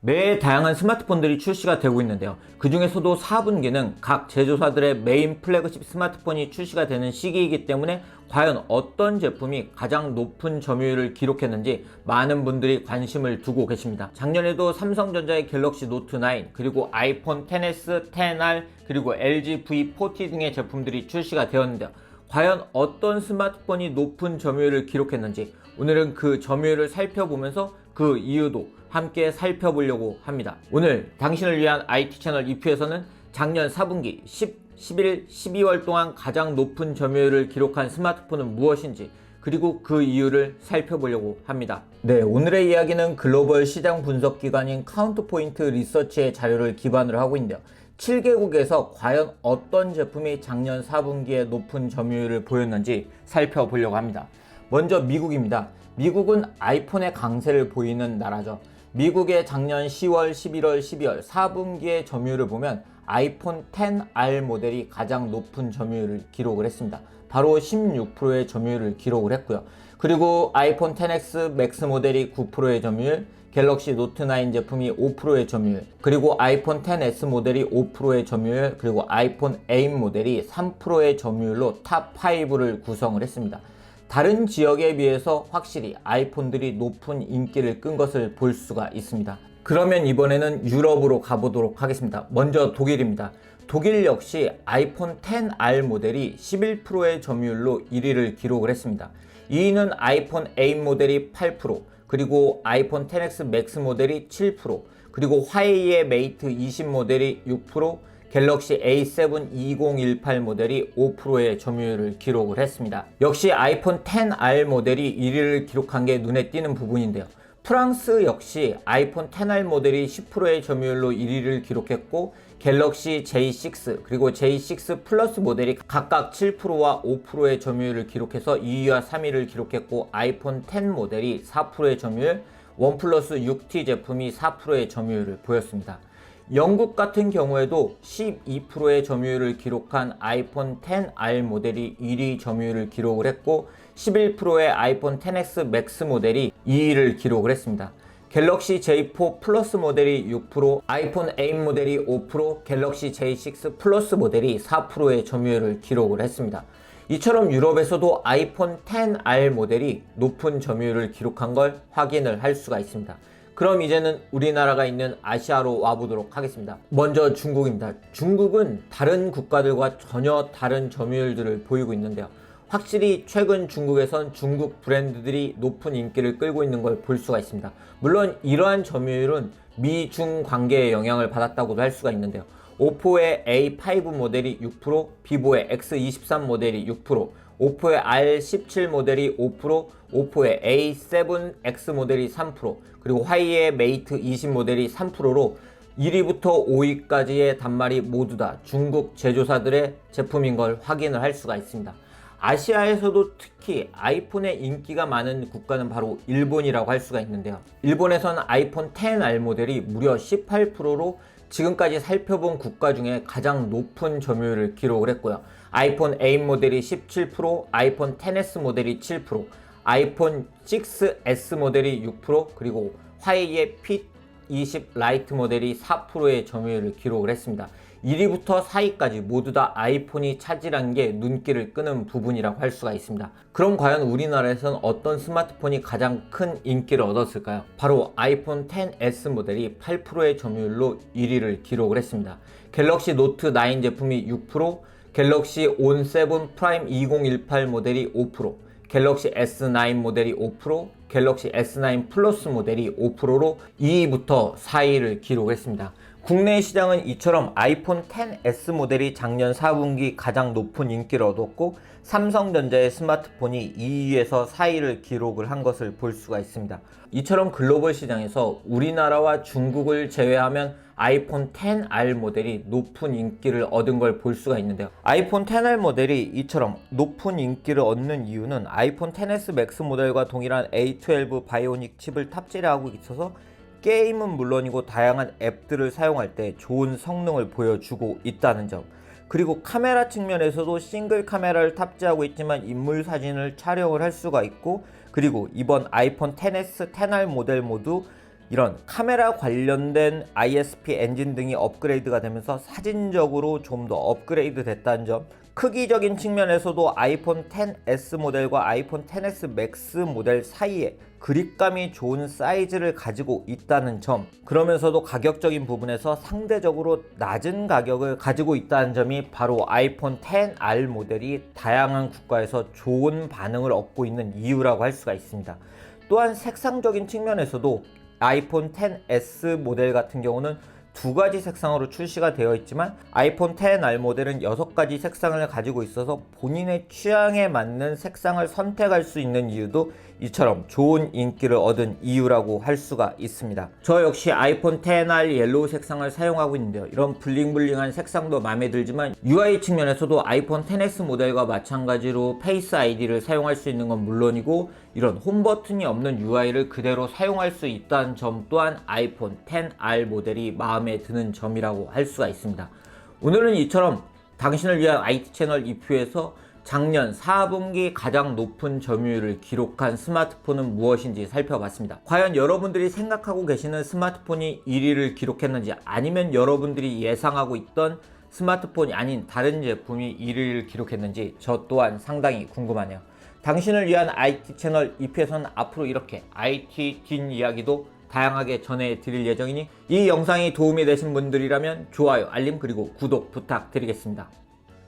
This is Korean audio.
매해 다양한 스마트폰들이 출시가 되고 있는데요. 그 중에서도 4분기는 각 제조사들의 메인 플래그십 스마트폰이 출시가 되는 시기이기 때문에 과연 어떤 제품이 가장 높은 점유율을 기록했는지 많은 분들이 관심을 두고 계십니다. 작년에도 삼성전자의 갤럭시 노트 9, 그리고 아이폰 XS, XR, 그리고 LG V40 등의 제품들이 출시가 되었는데요. 과연 어떤 스마트폰이 높은 점유율을 기록했는지 오늘은 그 점유율을 살펴보면서 그 이유도 함께 살펴보려고 합니다. 오늘 당신을 위한 IT 채널 이큐에서는 작년 4분기 10, 11, 12월 동안 가장 높은 점유율을 기록한 스마트폰은 무엇인지 그리고 그 이유를 살펴보려고 합니다. 네, 오늘의 이야기는 글로벌 시장 분석 기관인 카운트포인트 리서치의 자료를 기반으로 하고 있는데요. 7개국에서 과연 어떤 제품이 작년 4분기에 높은 점유율을 보였는지 살펴보려고 합니다. 먼저 미국입니다. 미국은 아이폰의 강세를 보이는 나라죠. 미국의 작년 10월, 11월, 12월 4분기의 점유율을 보면 아이폰 XR 모델이 가장 높은 점유율을 기록을 했습니다. 바로 16%의 점유율을 기록을 했고요. 그리고 아이폰 XS 맥스 모델이 9%의 점유율, 갤럭시 노트 9 제품이 5%의 점유율, 그리고 아이폰 XS 모델이 5%의 점유율, 그리고 아이폰 8 모델이 3%의 점유율로 탑5를 구성을 했습니다. 다른 지역에 비해서 확실히 아이폰들이 높은 인기를 끈 것을 볼 수가 있습니다. 그러면 이번에는 유럽으로 가보도록 하겠습니다. 먼저 독일입니다. 독일 역시 아이폰 XR 모델이 11%의 점유율로 1위를 기록을 했습니다. 2위는 아이폰 8 모델이 8%, 그리고 아이폰 XS 맥스 모델이 7%, 그리고 화웨이의 메이트 20 모델이 6%, 갤럭시 A7 2018 모델이 5%의 점유율을 기록을 했습니다. 역시 아이폰 XR 모델이 1위를 기록한 게 눈에 띄는 부분인데요. 프랑스 역시 아이폰 XR 모델이 10%의 점유율로 1위를 기록했고 갤럭시 J6 그리고 J6 플러스 모델이 각각 7%와 5%의 점유율을 기록해서 2위와 3위를 기록했고 아이폰 X 모델이 4%의 점유율, 원플러스 6T 제품이 4%의 점유율을 보였습니다. 영국 같은 경우에도 12%의 점유율을 기록한 아이폰 XR 모델이 1위 점유율을 기록을 했고 11%의 아이폰 XS 맥스 모델이 2위를 기록을 했습니다. 갤럭시 J4 플러스 모델이 6%, 아이폰 8 모델이 5%, 갤럭시 J6 플러스 모델이 4%의 점유율을 기록을 했습니다. 이처럼 유럽에서도 아이폰 XR 모델이 높은 점유율을 기록한 걸 확인을 할 수가 있습니다. 그럼 이제는 우리나라가 있는 아시아로 와보도록 하겠습니다. 먼저 중국입니다. 중국은 다른 국가들과 전혀 다른 점유율들을 보이고 있는데요. 확실히 최근 중국에선 중국 브랜드들이 높은 인기를 끌고 있는 걸 볼 수가 있습니다. 물론 이러한 점유율은 미중 관계에 영향을 받았다고도 할 수가 있는데요. 오포의 A5 모델이 6%, 비보의 X23 모델이 6%, 오포의 R17 모델이 5%, 오포의 A7X 모델이 3%, 그리고 화이의 메이트 20 모델이 3%로 1위부터 5위까지의 단말이 모두 다 중국 제조사들의 제품인 걸 확인을 할 수가 있습니다. 아시아에서도 특히 아이폰의 인기가 많은 국가는 바로 일본이라고 할 수가 있는데요. 일본에서는 아이폰 XR 모델이 무려 18%로 지금까지 살펴본 국가 중에 가장 높은 점유율을 기록을 했고요. 아이폰 8 모델이 17%, 아이폰 XS 모델이 7%, 아이폰 6S 모델이 6%, 그리고 화웨이의 P20 라이트 모델이 4%의 점유율을 기록을 했습니다. 1위부터 4위까지 모두 다 아이폰이 차지한 게 눈길을 끄는 부분이라고 할 수가 있습니다. 그럼 과연 우리나라에서는 어떤 스마트폰이 가장 큰 인기를 얻었을까요? 바로 아이폰 XS 모델이 8%의 점유율로 1위를 기록을 했습니다. 갤럭시 노트 9 제품이 6%, 갤럭시 온7 프라임 2018 모델이 5%, 갤럭시 S9 모델이 5%, 갤럭시 S9 플러스 모델이 5%로 2위부터 4위를 기록했습니다. 국내 시장은 이처럼 아이폰 XS 모델이 작년 4분기 가장 높은 인기를 얻었고 삼성전자의 스마트폰이 2위에서 4위를 기록을 한 것을 볼 수가 있습니다. 이처럼 글로벌 시장에서 우리나라와 중국을 제외하면 아이폰 XR 모델이 높은 인기를 얻은 걸 볼 수가 있는데요. 아이폰 XR 모델이 이처럼 높은 인기를 얻는 이유는 아이폰 XS 맥스 모델과 동일한 A12 바이오닉 칩을 탑재를 하고 있어서 게임은 물론이고 다양한 앱들을 사용할 때 좋은 성능을 보여주고 있다는 점, 그리고 카메라 측면에서도 싱글 카메라를 탑재하고 있지만 인물 사진을 촬영을 할 수가 있고, 그리고 이번 아이폰 XS, XR 모델 모두 이런 카메라 관련된 ISP 엔진 등이 업그레이드가 되면서 사진적으로 좀 더 업그레이드 됐다는 점, 크기적인 측면에서도 아이폰 XS 모델과 아이폰 XS 맥스 모델 사이에 그립감이 좋은 사이즈를 가지고 있다는 점, 그러면서도 가격적인 부분에서 상대적으로 낮은 가격을 가지고 있다는 점이 바로 아이폰 XR 모델이 다양한 국가에서 좋은 반응을 얻고 있는 이유라고 할 수가 있습니다. 또한 색상적인 측면에서도 아이폰 XS 모델 같은 경우는 두 가지 색상으로 출시가 되어 있지만 아이폰 XR 모델은 6가지 색상을 가지고 있어서 본인의 취향에 맞는 색상을 선택할 수 있는 이유도 이처럼 좋은 인기를 얻은 이유라고 할 수가 있습니다. 저 역시 아이폰 XR 옐로우 색상을 사용하고 있는데요. 이런 블링블링한 색상도 마음에 들지만 UI 측면에서도 아이폰 XS 모델과 마찬가지로 페이스 아이디를 사용할 수 있는 건 물론이고 이런 홈 버튼이 없는 UI를 그대로 사용할 수 있다는 점 또한 아이폰 XR 모델이 마음에 드는 점이라고 할 수가 있습니다. 오늘은 이처럼 당신을 위한 IT 채널 이프에서 작년 4분기 가장 높은 점유율을 기록한 스마트폰은 무엇인지 살펴봤습니다. 과연 여러분들이 생각하고 계시는 스마트폰이 1위를 기록했는지, 아니면 여러분들이 예상하고 있던 스마트폰이 아닌 다른 제품이 1위를 기록했는지 저 또한 상당히 궁금하네요. 당신을 위한 IT 채널 이프에서는 앞으로 이렇게 IT 뒷이야기도 다양하게 전해드릴 예정이니 이 영상이 도움이 되신 분들이라면 좋아요, 알림 그리고 구독 부탁드리겠습니다.